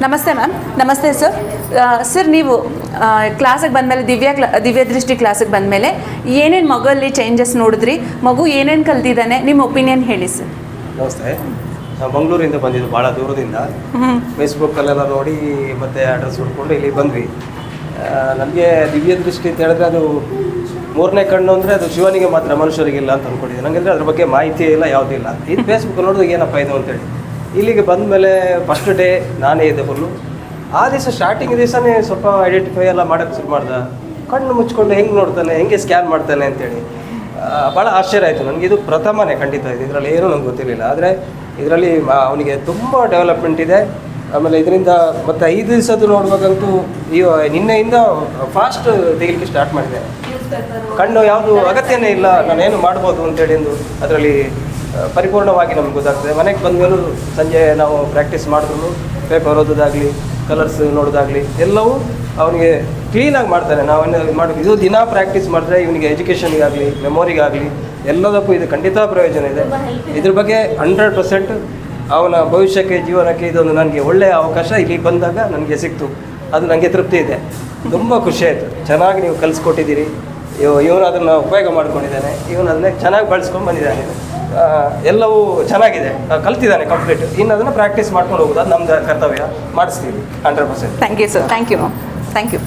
ನಮಸ್ತೆ ಮ್ಯಾಮ್. ನಮಸ್ತೆ sir. Sir ನೀವು ಕ್ಲಾಸಿಗೆ ಬಂದಮೇಲೆ ದಿವ್ಯ ದೃಷ್ಟಿ ಕ್ಲಾಸಿಗೆ ಬಂದಮೇಲೆ ಏನೇನು ಮಗುವಲ್ಲಿ ಚೇಂಜಸ್ ನೋಡಿದ್ರಿ, ಮಗು ಏನೇನು ಕಲ್ತಿದ್ದಾನೆ, ನಿಮ್ಮ ಒಪಿನಿಯನ್ ಹೇಳಿ ಸರ್. ನಮಸ್ತೆ. ನಾವು ಮಂಗಳೂರಿಂದ ಬಂದಿದ್ದು, ಭಾಳ ದೂರದಿಂದ. ಫೇಸ್ಬುಕ್ಕಲ್ಲೆಲ್ಲ ನೋಡಿ ಮತ್ತೆ ಅಡ್ರೆಸ್ ಹುಡ್ಕೊಂಡು ಇಲ್ಲಿ ಬಂದ್ವಿ. ನಮಗೆ ದಿವ್ಯ ದೃಷ್ಟಿ ಅಂತ ಹೇಳಿದ್ರೆ ಅದು ಮೂರನೇ ಕಣ್ಣು ಅಂದರೆ ಅದು ಶಿವನಿಗೆ ಮಾತ್ರ, ಮನುಷ್ಯರಿಗಿಲ್ಲ ಅಂತ ಅಂದ್ಕೊಂಡಿದ್ದೆ. ನನಗೆ ಅದ್ರ ಬಗ್ಗೆ ಮಾಹಿತಿ ಇಲ್ಲ, ಯಾವುದೂ ಇಲ್ಲ. ಇದು ಫೇಸ್ಬುಕ್ ನೋಡಿದಾಗ ಏನಪ್ಪ ಇದು ಅಂತೇಳಿ ಇಲ್ಲಿಗೆ ಬಂದ ಮೇಲೆ ಫಸ್ಟ್ ಡೇ ನಾನೇ ಇದ್ದೆ ಫುಲ್ಲು. ಆ ದಿವಸ ಸ್ಟಾರ್ಟಿಂಗ್ ದಿವಸನೇ ಸ್ವಲ್ಪ ಐಡೆಂಟಿಫೈ ಎಲ್ಲ ಮಾಡೋಕ್ಕೆ ಶುರು ಮಾಡ್ದೆ. ಕಣ್ಣು ಮುಚ್ಕೊಂಡು ಹೆಂಗೆ ನೋಡ್ತಾನೆ, ಹೆಂಗೆ ಸ್ಕ್ಯಾನ್ ಮಾಡ್ತಾನೆ ಅಂತೇಳಿ ಭಾಳ ಆಶ್ಚರ್ಯ ಆಯಿತು ನನಗೆ. ಇದು ಪ್ರಥಮನೇ ಖಂಡಿತ ಇದು, ಇದರಲ್ಲಿ ಏನೂ ನಂಗೆ ಗೊತ್ತಿರಲಿಲ್ಲ. ಆದರೆ ಇದರಲ್ಲಿ ಅವನಿಗೆ ತುಂಬ ಡೆವಲಪ್ಮೆಂಟ್ ಇದೆ. ಆಮೇಲೆ ಇದರಿಂದ ಮತ್ತು 5 ದಿವಸದ್ದು ನೋಡುವಾಗಂತೂ ನಿನ್ನೆಯಿಂದ ಫಾಸ್ಟ್ ತೆಗಿಲಿಕ್ಕೆ ಸ್ಟಾರ್ಟ್ ಮಾಡಿದೆ. ಕಣ್ಣು ಯಾವುದು ಅಗತ್ಯನೇ ಇಲ್ಲ, ನಾನೇನು ಮಾಡ್ಬೋದು ಅಂತೇಳಿ ಎಂದು ಅದರಲ್ಲಿ ಪರಿಪೂರ್ಣವಾಗಿ ನಮ್ಗೆ ಗೊತ್ತಾಗ್ತದೆ. ಮನೆಗೆ ಬಂದಮೇಲೂ ಸಂಜೆ ನಾವು ಪ್ರಾಕ್ಟೀಸ್ ಮಾಡಿದ್ರು, ಪೇಪರ್ ಓದೋದಾಗಲಿ, ಕಲರ್ಸ್ ನೋಡೋದಾಗಲಿ ಎಲ್ಲವೂ ಅವನಿಗೆ ಕ್ಲೀನಾಗಿ ಮಾಡ್ತಾನೆ. ನಾವೇನು ಮಾಡಿ ಇದು ದಿನ ಪ್ರಾಕ್ಟೀಸ್ ಮಾಡಿದ್ರೆ ಇವನಿಗೆ ಎಜುಕೇಷನ್ಗಾಗಲಿ, ಮೆಮೊರಿಗಾಗಲಿ ಎಲ್ಲದಕ್ಕೂ ಇದು ಖಂಡಿತ ಪ್ರಯೋಜನ ಇದೆ. ಇದ್ರ ಬಗ್ಗೆ 100% ಅವನ ಭವಿಷ್ಯಕ್ಕೆ, ಜೀವನಕ್ಕೆ ಇದೊಂದು ನನಗೆ ಒಳ್ಳೆಯ ಅವಕಾಶ ಇಲ್ಲಿ ಬಂದಾಗ ನನಗೆ ಸಿಕ್ತು. ಅದು ನನಗೆ ತೃಪ್ತಿ ಇದೆ. ತುಂಬ ಖುಷಿ ಆಯಿತು. ಚೆನ್ನಾಗಿ ನೀವು ಕಲಿಸ್ಕೊಟ್ಟಿದ್ದೀರಿ. ಇವನು ಅದನ್ನು ಉಪಯೋಗ ಮಾಡ್ಕೊಂಡಿದ್ದಾನೆ, ಇವನು ಅದನ್ನೇ ಚೆನ್ನಾಗಿ ಬಳಸ್ಕೊಂಡು ಬಂದಿದ್ದಾನೆ. ಎಲ್ಲವೂ ಚೆನ್ನಾಗಿದೆ, ಕಲ್ತಿದ್ದಾನೆ ಕಂಪ್ಲೀಟ್. ಇನ್ನು ಅದನ್ನು ಪ್ರಾಕ್ಟೀಸ್ ಮಾಡ್ಕೊಂಡು ಹೋಗೋದು, ಅದು ನಮ್ಮದು ಕರ್ತವ್ಯ. ಮಾಡಿಸ್ತೀವಿ 100%. Thank you sir. Thank you ma'am. Thank you.